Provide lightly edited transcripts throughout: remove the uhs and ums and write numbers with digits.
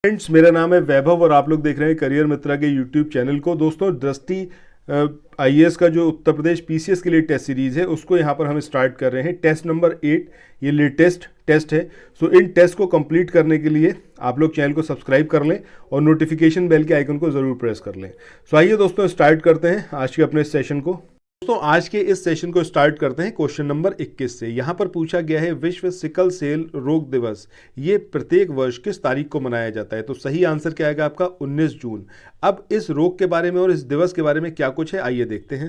Friends, मेरा नाम है वैभव और आप लोग देख रहे हैं करियर मित्रा के यूट्यूब चैनल को। दोस्तों, दृष्टि आईएएस का जो उत्तर प्रदेश पीसीएस के लिए टेस्ट सीरीज़ है उसको यहाँ पर हम स्टार्ट कर रहे हैं। टेस्ट नंबर 8 ये लेटेस्ट टेस्ट है। सो इन टेस्ट को कंप्लीट करने के लिए आप लोग चैनल को सब्सक्राइब कर लें और नोटिफिकेशन बेल के आइकन को ज़रूर प्रेस कर लें। सो आइए दोस्तों, स्टार्ट करते हैं आज के अपने सेशन को। दोस्तों, आज के इस सेशन को स्टार्ट करते हैं क्वेश्चन नंबर 21 से। यहाँ पर पूछा गया है विश्व सिकल सेल रोग दिवस ये प्रत्येक वर्ष किस तारीख को मनाया जाता है। तो सही आंसर क्या आएगा आपका 19 जून। अब इस रोग के बारे में और इस दिवस के बारे में क्या कुछ है आइए देखते हैं।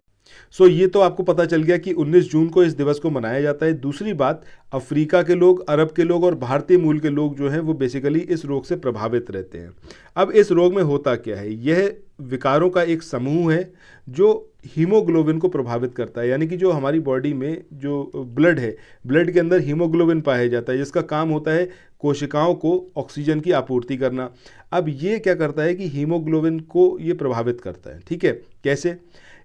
सो ये तो आपको पता चल गया कि 19 जून को इस दिवस को मनाया जाता है। दूसरी बात, अफ्रीका के लोग, अरब के लोग और भारतीय मूल के लोग जो हैं वो बेसिकली इस रोग से प्रभावित रहते हैं। अब इस रोग में होता क्या है, यह विकारों का एक समूह है जो हीमोग्लोबिन को प्रभावित करता है। यानी कि जो हमारी बॉडी में जो ब्लड है, ब्लड के अंदर हीमोग्लोबिन पाया जाता है जिसका काम होता है कोशिकाओं को ऑक्सीजन की आपूर्ति करना। अब ये क्या करता है कि हीमोग्लोबिन को ये प्रभावित करता है। ठीक है, कैसे?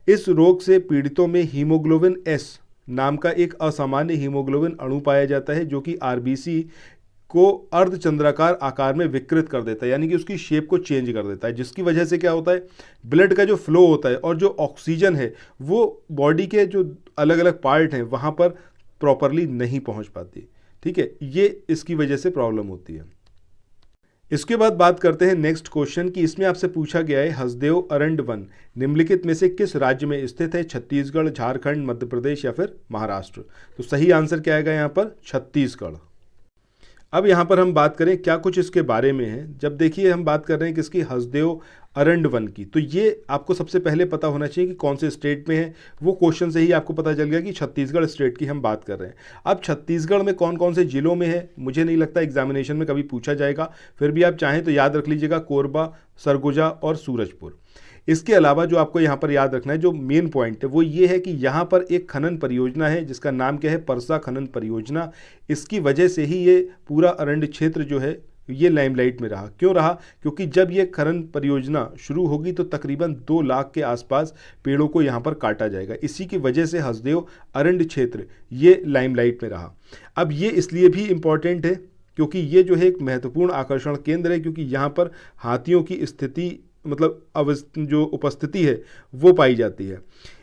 इस रोग से पीड़ितों में हीमोग्लोबिन एस नाम का एक असामान्य हीमोग्लोबिन अणु पाया जाता है जो कि आरबीसी को अर्धचंद्राकार आकार में विकृत कर देता है, यानी कि उसकी शेप को चेंज कर देता है, जिसकी वजह से क्या होता है, ब्लड का जो फ्लो होता है और जो ऑक्सीजन है वो बॉडी के जो अलग अलग पार्ट हैं वहाँ पर प्रॉपरली नहीं पहुँच पाती। ठीक है, ये इसकी वजह से प्रॉब्लम होती है। इसके बाद बात करते हैं नेक्स्ट क्वेश्चन की। इसमें आपसे पूछा गया है हसदेव अरंड वन निम्नलिखित में से किस राज्य में स्थित है? छत्तीसगढ़, झारखंड, मध्य प्रदेश या फिर महाराष्ट्र। तो सही आंसर क्या आएगा यहाँ पर? छत्तीसगढ़। अब यहाँ पर हम बात करें क्या कुछ इसके बारे में है। जब देखिए हम बात कर रहे हैं किसकी, हसदेव अरंड वन की, तो ये आपको सबसे पहले पता होना चाहिए कि कौन से स्टेट में है। वो क्वेश्चन से ही आपको पता चल गया कि छत्तीसगढ़ स्टेट की हम बात कर रहे हैं। अब छत्तीसगढ़ में कौन कौन से जिलों में है मुझे नहीं लगता एग्जामिनेशन में कभी पूछा जाएगा, फिर भी आप चाहें तो याद रख लीजिएगा, कोरबा, सरगुजा और सूरजपुर। इसके अलावा जो आपको यहाँ पर याद रखना है, जो मेन पॉइंट है वो ये है कि यहाँ पर एक खनन परियोजना है जिसका नाम क्या है, परसा खनन परियोजना। इसकी वजह से ही ये पूरा अरंड क्षेत्र जो है ये लाइमलाइट में रहा। क्यों रहा? क्योंकि जब ये खनन परियोजना शुरू होगी तो तकरीबन 2 लाख के आसपास पेड़ों को यहाँ पर काटा जाएगा। इसी की वजह से हसदेव अरंड क्षेत्र ये लाइमलाइट में रहा। अब ये इसलिए भी इम्पॉर्टेंट है क्योंकि ये जो है एक महत्वपूर्ण आकर्षण केंद्र है, क्योंकि यहाँ पर हाथियों की स्थिति मतलब जो उपस्थिति है वो पाई जाती है।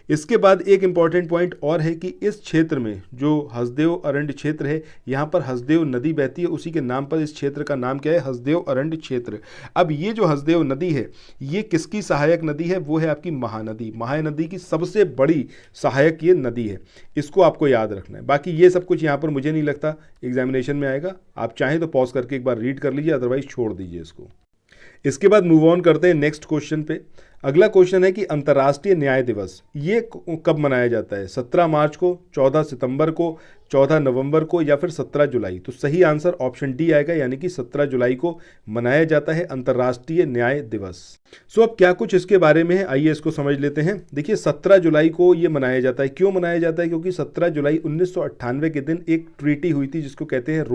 इसके बाद एक इम्पॉर्टेंट पॉइंट और है कि इस क्षेत्र में जो हसदेव अरंड क्षेत्र है यहाँ पर हसदेव नदी बहती है, उसी के नाम पर इस क्षेत्र का नाम क्या है, हसदेव अरंड क्षेत्र। अब ये जो हसदेव नदी है ये किसकी सहायक नदी है? वो है आपकी महानदी। महानदी की सबसे बड़ी सहायक ये नदी है, इसको आपको याद रखना है। बाकी ये सब कुछ यहाँ पर मुझे नहीं लगता एग्जामिनेशन में आएगा। आप चाहें तो पॉज करके एक बार रीड कर लीजिए, अदरवाइज छोड़ दीजिए इसको। इसके बाद मूव ऑन करते हैं नेक्स्ट क्वेश्चन पे। अगला क्वेश्चन है कि अंतर्राष्ट्रीय न्याय दिवस ये कब मनाया जाता है? 17 मार्च को, 14 सितंबर को, 14 नवंबर को या फिर 17 जुलाई। तो सही आंसर ऑप्शन डी आएगा, यानी कि 17 जुलाई को मनाया जाता है अंतर्राष्ट्रीय न्याय दिवस। सो अब क्या कुछ इसके बारे में है आइए इसको समझ लेते हैं। देखिए 17 जुलाई को ये मनाया जाता है। क्यों मनाया जाता है? क्योंकि 17 जुलाई 1998 के दिन एक ट्रीटी हुई थी जिसको कहते हैं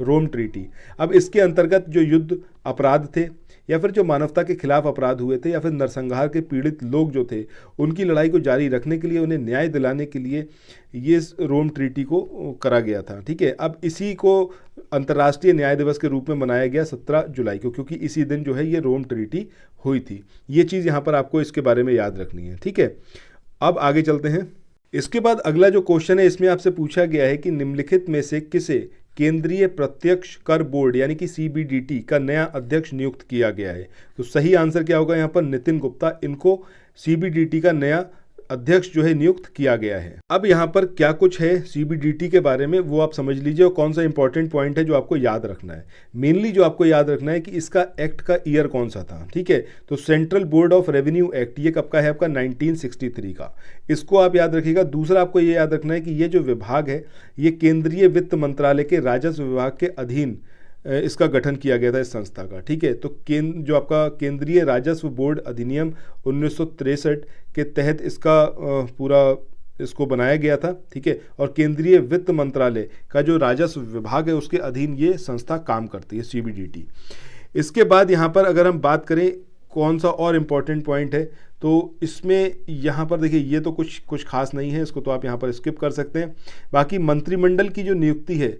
रोम ट्रीटी। अब इसके अंतर्गत जो युद्ध अपराध थे या फिर जो मानवता के खिलाफ अपराध हुए थे या फिर नरसंहार के पीड़ित लोग जो थे उनकी लड़ाई को जारी रखने के लिए, उन्हें न्याय दिलाने के लिए ये रोम ट्रीटी को करा गया था। ठीक है, अब इसी को अंतर्राष्ट्रीय न्याय दिवस के रूप में मनाया गया 17 जुलाई को, क्योंकि इसी दिन जो है ये रोम ट्रीटी हुई थी। ये चीज़ यहाँ पर आपको इसके बारे में याद रखनी है। ठीक है, अब आगे चलते हैं। इसके बाद अगला जो क्वेश्चन है इसमें आपसे पूछा गया है कि निम्नलिखित में से किसे केंद्रीय प्रत्यक्ष कर बोर्ड यानी कि सीबीडीटी का नया अध्यक्ष नियुक्त किया गया है? तो सही आंसर क्या होगा यहाँ पर? नितिन गुप्ता। इनको सीबीडीटी का नया अध्यक्ष जो है नियुक्त किया गया है। अब यहाँ पर क्या कुछ है सीबीडीटी के बारे में वो आप समझ लीजिए और कौन सा इंपॉर्टेंट पॉइंट है जो आपको याद रखना है। मेनली जो आपको याद रखना है कि इसका एक्ट का ईयर कौन सा था। ठीक है, तो central board of revenue act ये कब का है? आपका 1963 का। इसको आप याद रखिएगा। दूसरा आपको ये याद रखना है कि ये जो विभाग है ये केंद्रीय वित्त मंत्रालय के राजस्व विभाग के अधीन इसका गठन किया गया था इस संस्था का। ठीक है, तो जो आपका केंद्रीय राजस्व बोर्ड अधिनियम 1963 के तहत इसका पूरा इसको बनाया गया था। ठीक है, और केंद्रीय वित्त मंत्रालय का जो राजस्व विभाग है उसके अधीन ये संस्था काम करती है, सीबीडीटी। इसके बाद यहाँ पर अगर हम बात करें कौन सा और इम्पॉर्टेंट पॉइंट है, तो इसमें यहाँ पर देखिए ये तो कुछ खास नहीं है, इसको तो आप यहाँ पर स्किप कर सकते हैं। बाकी मंत्रिमंडल की जो नियुक्ति है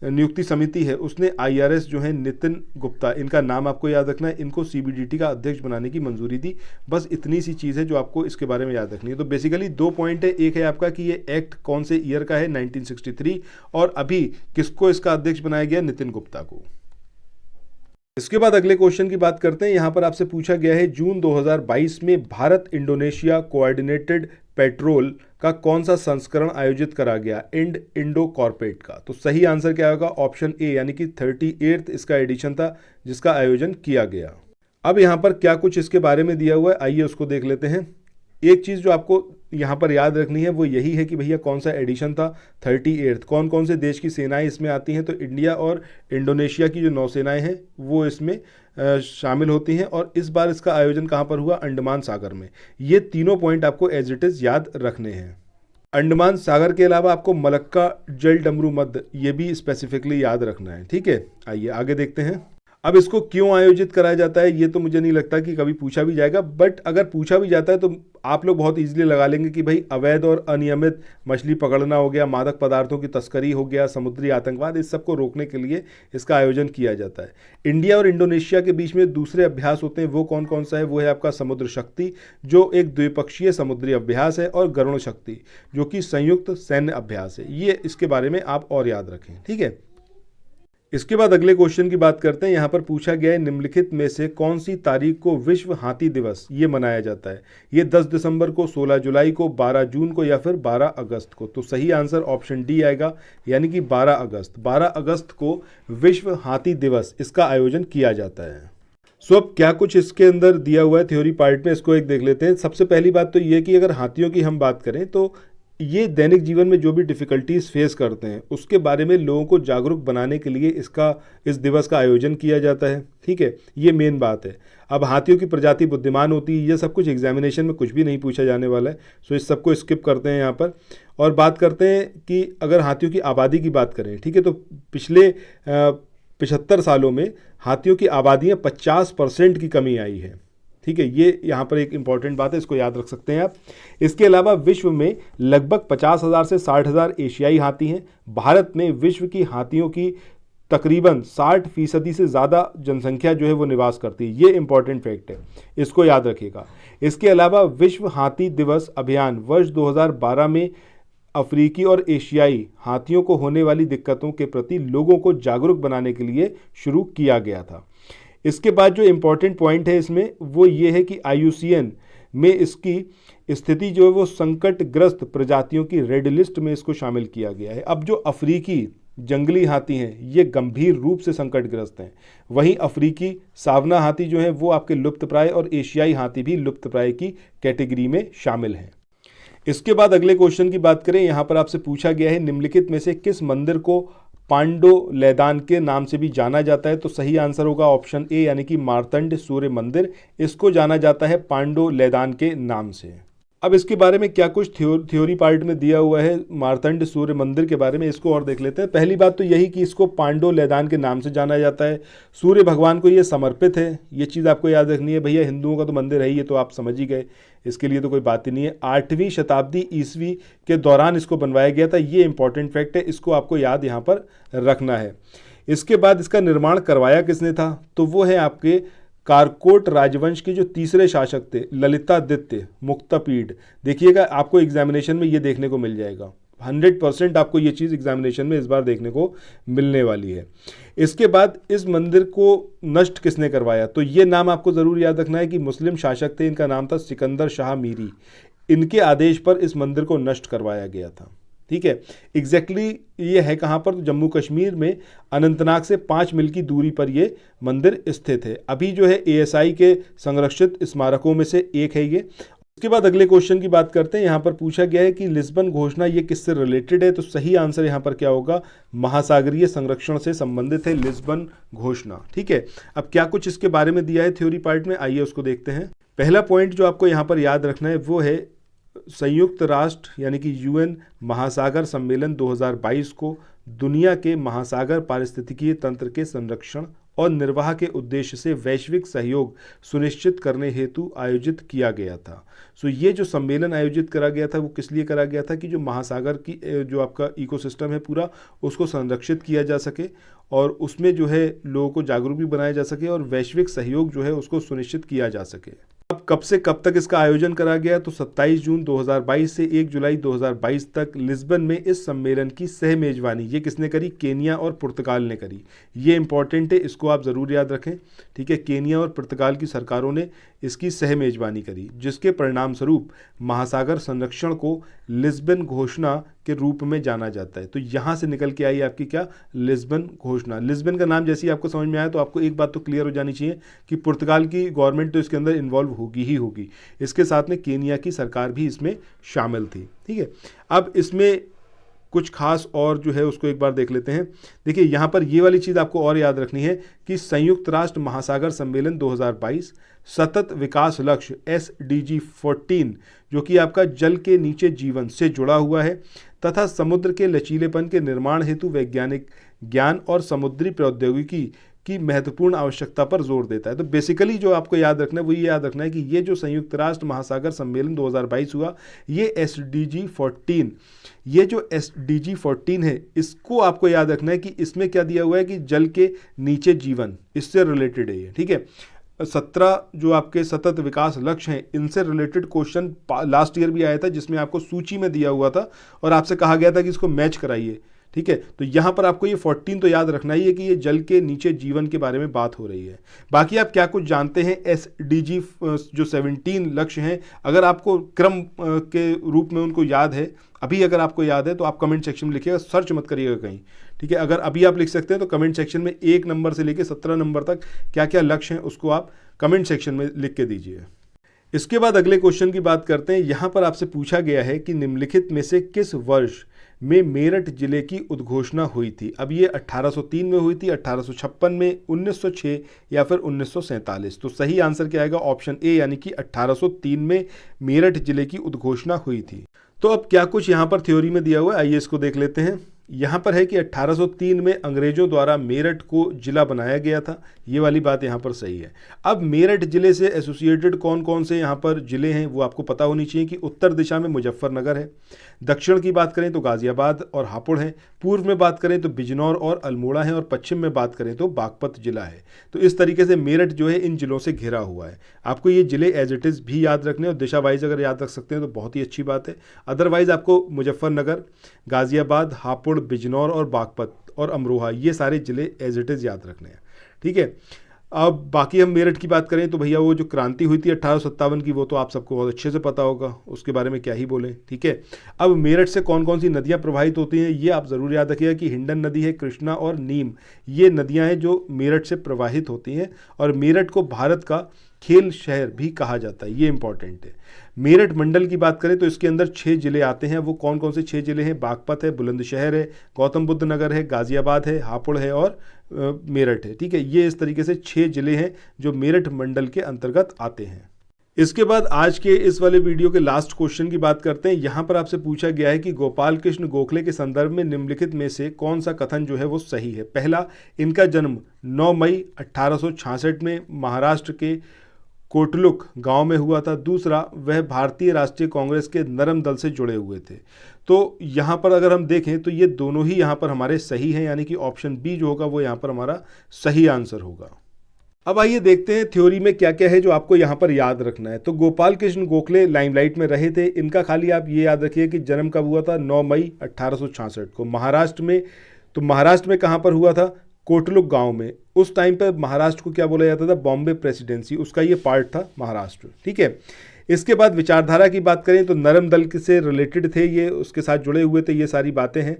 नियुक्ति समिति है उसने IRS जो है नितिन गुप्ता, इनका नाम आपको याद रखना है, इनको CBDT का अध्यक्ष बनाने की मंजूरी दी। बस इतनी सी चीज़ है जो आपको इसके बारे में याद रखनी है। तो बेसिकली 2 पॉइंट है, एक है आपका कि ये एक्ट कौन से ईयर का है, 1963, और अभी किसको इसका अध्यक्ष बनाया गया, नितिन गुप्ता को। इसके बाद अगले क्वेश्चन की बात करते हैं। यहाँ पर आपसे पूछा गया है जून 2022 में भारत इंडोनेशिया कोऑर्डिनेटेड पेट्रोल का कौन सा संस्करण आयोजित करा गया, इंडो कॉर्पेट का। तो सही आंसर क्या होगा, ऑप्शन ए, यानी कि 38th इसका एडिशन था जिसका आयोजन किया गया। अब यहाँ पर क्या कुछ इसके बारे में दिया हुआ है, आइए उसको देख लेते हैं। एक चीज़ जो आपको यहाँ पर याद रखनी है वो यही है कि भैया कौन सा एडिशन था, 38th। कौन कौन से देश की सेनाएं इसमें आती हैं, तो इंडिया और इंडोनेशिया की जो नौसेनाएं हैं वो इसमें शामिल होती हैं। और इस बार इसका आयोजन कहाँ पर हुआ, अंडमान सागर में। ये तीनों पॉइंट आपको एज इट इज़ याद रखने हैं। अंडमान सागर के अलावा आपको मलक्का जल डमरू मध्य ये भी स्पेसिफिकली याद रखना है, ठीक है। आइए आगे देखते हैं। अब इसको क्यों आयोजित कराया जाता है ये तो मुझे नहीं लगता कि कभी पूछा भी जाएगा, बट अगर पूछा भी जाता है तो आप लोग बहुत इजीली लगा लेंगे कि भाई अवैध और अनियमित मछली पकड़ना हो गया, मादक पदार्थों की तस्करी हो गया, समुद्री आतंकवाद, इस सब को रोकने के लिए इसका आयोजन किया जाता है। इंडिया और इंडोनेशिया के बीच में दूसरे अभ्यास होते हैं, वो कौन कौन सा है, वो है आपका समुद्र शक्ति जो एक द्विपक्षीय समुद्री अभ्यास है, और गरुण शक्ति जो कि संयुक्त सैन्य अभ्यास है। ये इसके बारे में आप और याद रखें, ठीक है। इसके बाद अगले क्वेश्चन की बात करते हैं। यहाँ पर पूछा गया है निम्नलिखित में से कौन सी तारीख को विश्व हाथी दिवस ये मनाया जाता है। ये 10 दिसंबर को, 16 जुलाई को, 12 जून को या फिर 12 अगस्त को। तो सही आंसर ऑप्शन डी आएगा, यानी कि 12 अगस्त। 12 अगस्त को विश्व हाथी दिवस इसका आयोजन किया जाता है। सो अब क्या कुछ इसके अंदर दिया हुआ है थ्योरी पार्ट में, इसको एक देख लेते हैं। सबसे पहली बात तो ये कि अगर हाथियों की हम बात करें तो ये दैनिक जीवन में जो भी डिफ़िकल्टीज फेस करते हैं उसके बारे में लोगों को जागरूक बनाने के लिए इस दिवस का आयोजन किया जाता है, ठीक है। ये मेन बात है। अब हाथियों की प्रजाति बुद्धिमान होती है, ये सब कुछ एग्जामिनेशन में कुछ भी नहीं पूछा जाने वाला है, सो इस सबको स्किप करते हैं यहाँ पर। और बात करते हैं कि अगर हाथियों की आबादी की बात करें, ठीक है, तो पिछले 75 सालों में हाथियों की आबादियाँ 50% की कमी आई है, ठीक है। ये यहाँ पर एक इंपॉर्टेंट बात है, इसको याद रख सकते हैं आप। इसके अलावा विश्व में लगभग 50,000 से 60,000 एशियाई हाथी हैं। भारत में विश्व की हाथियों की तकरीबन 60% से ज़्यादा जनसंख्या जो है वो निवास करती है। ये इंपॉर्टेंट फैक्ट है, इसको याद रखिएगा। इसके अलावा विश्व हाथी दिवस अभियान वर्ष 2012 में अफ्रीकी और एशियाई हाथियों को होने वाली दिक्कतों के प्रति लोगों को जागरूक बनाने के लिए शुरू किया गया था। इसके बाद जो इम्पोर्टेंट पॉइंट है इसमें वो ये है कि IUCN में इसकी स्थिति जो है वो संकटग्रस्त प्रजातियों की रेड लिस्ट में इसको शामिल किया गया है। अब जो अफ्रीकी जंगली हाथी हैं ये गंभीर रूप से संकटग्रस्त हैं, वहीं अफ्रीकी सावना हाथी जो हैं वो आपके लुप्तप्राय और एशियाई हाथी भी लुप्तप्राय की कैटेगरी में शामिल हैं। इसके बाद अगले क्वेश्चन की बात करें। यहाँ पर आपसे पूछा गया है निम्नलिखित में से किस मंदिर को पांडो लैदान के नाम से भी जाना जाता है। तो सही आंसर होगा ऑप्शन ए, यानी कि मार्तंड सूर्य मंदिर। इसको जाना जाता है पांडो लैदान के नाम से। अब इसके बारे में क्या कुछ थ्योरी पार्ट में दिया हुआ है मार्तंड सूर्य मंदिर के बारे में, इसको और देख लेते हैं। पहली बात तो यही कि इसको पांडो लैदान के नाम से जाना जाता है, सूर्य भगवान को ये समर्पित है। ये चीज़ आपको याद रखनी है। भैया हिंदुओं का तो मंदिर है, ये तो आप समझ ही गए, इसके लिए तो कोई बात ही नहीं है। 8वीं शताब्दी ईस्वी के दौरान इसको बनवाया गया था, ये इंपॉर्टेंट फैक्ट है, इसको आपको याद यहाँ पर रखना है। इसके बाद इसका निर्माण करवाया किसने था, तो वो है आपके कारकोट राजवंश के जो तीसरे शासक थे ललितादित्य मुक्तापीड। देखिएगा आपको एग्जामिनेशन में ये देखने को मिल जाएगा, 100% आपको ये चीज़ एग्जामिनेशन में इस बार देखने को मिलने वाली है। इसके बाद इस मंदिर को नष्ट किसने करवाया, तो ये नाम आपको ज़रूर याद रखना है कि मुस्लिम शासक थे, इनका नाम था सिकंदर शाह मीरी। इनके आदेश पर इस मंदिर को नष्ट करवाया गया था, ठीक है। एग्जैक्टली ये है कहाँ पर, तो जम्मू कश्मीर में अनंतनाग से 5 मील की दूरी पर ये मंदिर स्थित है। अभी जो है ASI के संरक्षित स्मारकों में से एक है ये। उसके बाद अगले क्वेश्चन की बात करते हैं। यहाँ पर पूछा गया है कि लिस्बन घोषणा ये किससे रिलेटेड है, तो सही आंसर यहाँ पर क्या होगा, महासागरीय संरक्षण से संबंधित है लिस्बन घोषणा, ठीक है। अब क्या कुछ इसके बारे में दिया है थ्योरी पार्ट में, आइए उसको देखते हैं। पहला पॉइंट जो आपको यहाँ पर याद रखना है वो है संयुक्त राष्ट्र यानी कि UN महासागर सम्मेलन 2022 को दुनिया के महासागर पारिस्थितिकीय तंत्र के संरक्षण और निर्वाह के उद्देश्य से वैश्विक सहयोग सुनिश्चित करने हेतु आयोजित किया गया था। सो ये जो सम्मेलन आयोजित करा गया था वो किस लिए करा गया था कि जो महासागर की जो आपका इकोसिस्टम है पूरा, उसको संरक्षित किया जा सके और उसमें जो है लोगों को जागरूक भी बनाया जा सके और वैश्विक सहयोग जो है उसको सुनिश्चित किया जा सके। अब कब से कब तक इसका आयोजन करा गया, तो 27 जून 2022 से 1 जुलाई 2022 तक लिस्बन में इस सम्मेलन की सह मेजबानी ये किसने करी, केनिया और पुर्तगाल ने करी। ये इंपॉर्टेंट है, इसको आप ज़रूर याद रखें, ठीक है। केनिया और पुर्तगाल की सरकारों ने इसकी सह मेजबानी करी, जिसके परिणाम स्वरूप महासागर संरक्षण को लिस्बन घोषणा के रूप में जाना जाता है। तो यहाँ से निकल के आई आपकी क्या, लिस्बन घोषणा। लिस्बन का नाम जैसे ही आपको समझ में आया तो आपको एक बात तो क्लियर हो जानी चाहिए कि पुर्तगाल की गवर्नमेंट तो इसके अंदर इन्वॉल्व होगी ही होगी, इसके साथ में केनिया की सरकार भी इसमें शामिल थी, ठीक है। अब इसमें कुछ खास और जो है उसको एक बार देख लेते हैं। देखिए यहाँ पर ये वाली चीज़ आपको और याद रखनी है कि संयुक्त राष्ट्र महासागर सम्मेलन 2022 सतत विकास लक्ष्य SDG 14 जो कि आपका जल के नीचे जीवन से जुड़ा हुआ है तथा समुद्र के लचीलेपन के निर्माण हेतु वैज्ञानिक ज्ञान और समुद्री प्रौद्योगिकी की महत्वपूर्ण आवश्यकता पर जोर देता है। तो बेसिकली जो आपको याद रखना है वो ये याद रखना है कि ये जो संयुक्त राष्ट्र महासागर सम्मेलन 2022 हुआ, ये SDG 14, ये जो SDG 14 है इसको आपको याद रखना है कि इसमें क्या दिया हुआ है कि जल के नीचे जीवन, इससे रिलेटेड है ये, ठीक है। 17 जो आपके सतत विकास लक्ष्य हैं इनसे रिलेटेड क्वेश्चन लास्ट ईयर भी आया था, जिसमें आपको सूची में दिया हुआ था और आपसे कहा गया था कि इसको मैच कराइए, ठीक है। तो यहाँ पर आपको ये 14 तो याद रखना ही है कि ये जल के नीचे जीवन के बारे में बात हो रही है। बाकी आप क्या कुछ जानते हैं SDG जो 17 लक्ष्य हैं, अगर आपको क्रम के रूप में उनको याद है, अभी अगर आपको याद है तो आप कमेंट सेक्शन में लिखिएगा, सर्च मत करिएगा कहीं, ठीक है। अगर अभी आप लिख सकते हैं तो कमेंट सेक्शन में 1 नंबर से लेकर 17 नंबर तक क्या क्या लक्ष्य हैं उसको आप कमेंट सेक्शन में लिख के दीजिए। इसके बाद अगले क्वेश्चन की बात करते हैं। यहाँ पर आपसे पूछा गया है कि निम्नलिखित में से किस वर्ष में मेरठ जिले की उद्घोषणा हुई थी। अब ये 1803 में हुई थी, 1856 में, 1906 या फिर 1947। तो सही आंसर क्या आएगा, ऑप्शन ए, यानी कि 1803 में मेरठ जिले की उद्घोषणा हुई थी। तो अब क्या कुछ यहाँ पर थ्योरी में दिया हुआ है, आइए इसको देख लेते हैं। यहाँ पर है कि 1803 में अंग्रेजों द्वारा मेरठ को जिला बनाया गया था, ये वाली बात यहाँ पर सही है। अब मेरठ जिले से एसोसिएटेड कौन कौन से यहाँ पर जिले हैं वो आपको पता होनी चाहिए कि उत्तर दिशा में मुजफ्फरनगर है, दक्षिण की बात करें तो गाजियाबाद और हापुड़ है, पूर्व में बात करें तो बिजनौर और अल्मोड़ा है और पश्चिम में बात करें तो बागपत जिला है। तो इस तरीके से मेरठ जो है इन जिलों से घिरा हुआ है। आपको ये जिले एज इट इज़ भी याद रखने और दिशा वाइज अगर याद रख सकते हैं तो बहुत ही अच्छी बात है। अदरवाइज आपको मुजफ्फरनगर, गाजियाबाद, हापुड़, बिजनौर और बागपत और अमरोहा ये सारे जिले एज इट इज़ याद रखने हैं, ठीक है। अब बाकी हम मेरठ की बात करें तो भैया वो जो क्रांति हुई थी 1857 की वो तो आप सबको बहुत अच्छे से पता होगा, उसके बारे में क्या ही बोलें, ठीक है। अब मेरठ से कौन कौन सी नदियां प्रवाहित होती हैं ये आप ज़रूर याद रखिएगा कि हिंडन नदी है, कृष्णा और नीम, ये नदियां हैं जो मेरठ से प्रवाहित होती हैं और मेरठ को भारत का खेल शहर भी कहा जाता है, ये इंपॉर्टेंट है। मेरठ मंडल की बात करें तो इसके अंदर 6 जिले आते हैं। वो कौन कौन से 6 जिले हैं, बागपत है, बुलंदशहर है, गौतम बुद्ध नगर है, गाजियाबाद है, हापुड़ है और मेरठ है, ठीक है। ये इस तरीके से 6 जिले हैं जो मेरठ मंडल के अंतर्गत आते हैं। इसके बाद आज के इस वाले वीडियो के लास्ट क्वेश्चन की बात करते हैं। यहाँ पर आपसे पूछा गया है कि गोपाल कृष्ण गोखले के संदर्भ में निम्नलिखित में से कौन सा कथन जो है वो सही है। पहला, इनका जन्म 9 मई 1866 में महाराष्ट्र के कोटलुक गांव में हुआ था। दूसरा, वह भारतीय राष्ट्रीय कांग्रेस के नरम दल से जुड़े हुए थे। तो यहाँ पर अगर हम देखें तो ये दोनों ही यहाँ पर हमारे सही हैं, यानी कि ऑप्शन बी जो होगा वो यहाँ पर हमारा सही आंसर होगा। अब आइए देखते हैं थ्योरी में क्या क्या है जो आपको यहाँ पर याद रखना है। तो गोपाल कृष्ण गोखले लाइमलाइट में रहे थे। इनका खाली आप ये याद रखिए कि जन्म कब हुआ था, 9 मई 1866 को महाराष्ट्र में। तो महाराष्ट्र में कहाँ पर हुआ था, कोटलुक गांव में। उस टाइम पर महाराष्ट्र को क्या बोला जाता था, बॉम्बे प्रेसिडेंसी, उसका ये पार्ट था महाराष्ट्र, ठीक है। इसके बाद विचारधारा की बात करें तो नरम दल से रिलेटेड थे ये, उसके साथ जुड़े हुए थे, ये सारी बातें हैं।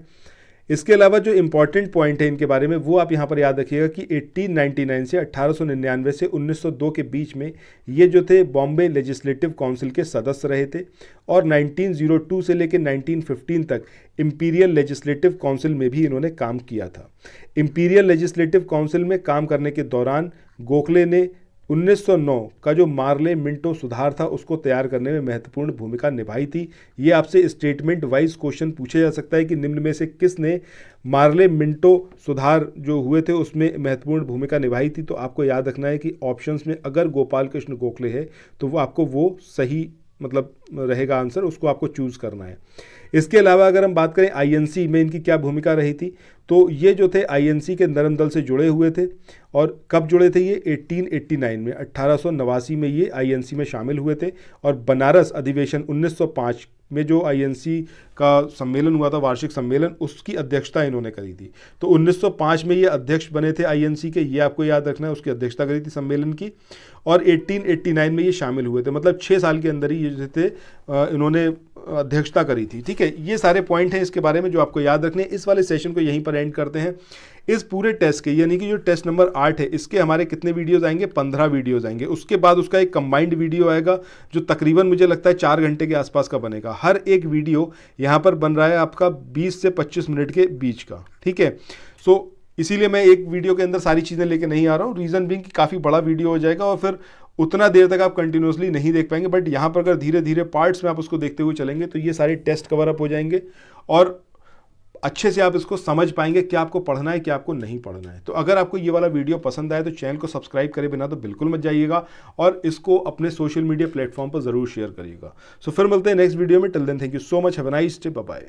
इसके अलावा जो इंपॉर्टेंट पॉइंट है इनके बारे में वो आप यहाँ पर याद रखिएगा कि 1899 से 1899 से 1902 के बीच में ये जो थे बॉम्बे लेजिस्लेटिव काउंसिल के सदस्य रहे थे और 1902 से लेकर 1915 तक इंपीरियल लेजिस्लेटिव काउंसिल में भी इन्होंने काम किया था। इंपीरियल लेजिस्लेटिव काउंसिल में काम करने के दौरान गोखले ने 1909 का जो मार्ले मिंटो सुधार था उसको तैयार करने में महत्वपूर्ण भूमिका निभाई थी। ये आपसे स्टेटमेंट वाइज क्वेश्चन पूछा जा सकता है कि निम्न में से किसने मार्ले मिंटो सुधार जो हुए थे उसमें महत्वपूर्ण भूमिका निभाई थी। तो आपको याद रखना है कि ऑप्शंस में अगर गोपाल कृष्ण गोखले है तो वो आपको वो सही मतलब रहेगा आंसर, उसको आपको चूज़ करना है। इसके अलावा अगर हम बात करें आईएनसी में इनकी क्या भूमिका रही थी, तो ये जो थे आईएनसी के नरम दल से जुड़े हुए थे। और कब जुड़े थे ये? 1889 में, 1889 में ये आईएनसी में शामिल हुए थे। और बनारस अधिवेशन 1905 में जो आईएनसी का सम्मेलन हुआ था, वार्षिक सम्मेलन, उसकी अध्यक्षता इन्होंने करी थी। तो 1905 में ये अध्यक्ष बने थे आईएनसी के, ये आपको याद रखना है, उसकी अध्यक्षता करी थी सम्मेलन की। और 1889 में ये शामिल हुए थे, मतलब 6 साल के अंदर ही ये जो थे इन्होंने अध्यक्षता करी थी। ठीक है, ये सारे पॉइंट हैं इसके बारे में जो आपको याद रखने हैं। इस वाले सेशन को यहीं पर एंड करते हैं। इस पूरे टेस्ट के यानी कि जो टेस्ट नंबर 8 है इसके हमारे कितने वीडियोस आएंगे? 15 वीडियोस आएंगे। उसके बाद उसका एक कंबाइंड वीडियो आएगा जो तकरीबन मुझे लगता है 4 घंटे के आसपास का बनेगा। हर एक वीडियो यहाँ पर बन रहा है आपका 20 से 25 मिनट के बीच का। ठीक है, सो इसीलिए मैं एक वीडियो के अंदर सारी चीज़ें लेके नहीं आ रहा हूँ, रीज़न बीइंग कि काफ़ी बड़ा वीडियो हो जाएगा और फिर उतना देर तक आप कंटिन्यूसली नहीं देख पाएंगे। बट यहाँ पर अगर धीरे धीरे पार्ट्स में आप उसको देखते हुए चलेंगे तो ये सारे टेस्ट कवर अप हो जाएंगे और अच्छे से आप इसको समझ पाएंगे क्या आपको पढ़ना है क्या आपको नहीं पढ़ना है। तो अगर आपको ये वाला वीडियो पसंद आए तो चैनल को सब्सक्राइब करे बिना तो बिल्कुल मत जाइएगा और इसको अपने सोशल मीडिया प्लेटफॉर्म पर ज़रूर शेयर करिएगा। सो फिर मिलते हैं नेक्स्ट वीडियो में। Till then thank you so much, have a nice day, bye bye.